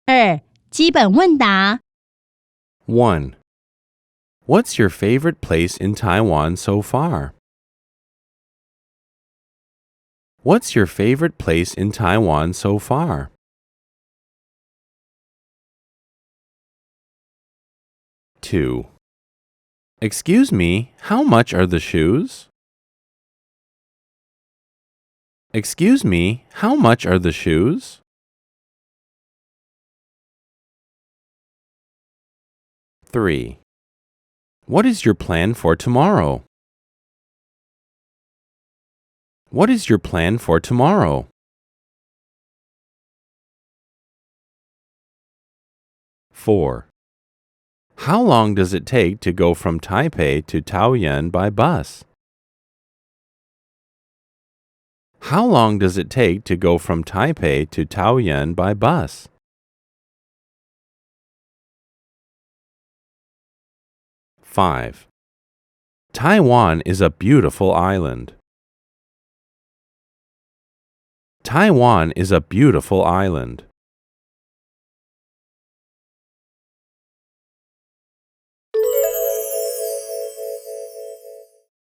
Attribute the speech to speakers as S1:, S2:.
S1: 2. 基本问答
S2: 1. What's your favorite place in Taiwan so far? What's your favorite place in Taiwan so far? 2. Excuse me, how much are the shoes? Excuse me, how much are the shoes? 3. What is your plan for tomorrow? What is your plan for tomorrow? 4. How long does it take to go from Taipei to Taoyuan by bus? How long does it take to go from Taipei to Taoyuan by bus? 5. Taiwan is a beautiful island. Taiwan is a beautiful island.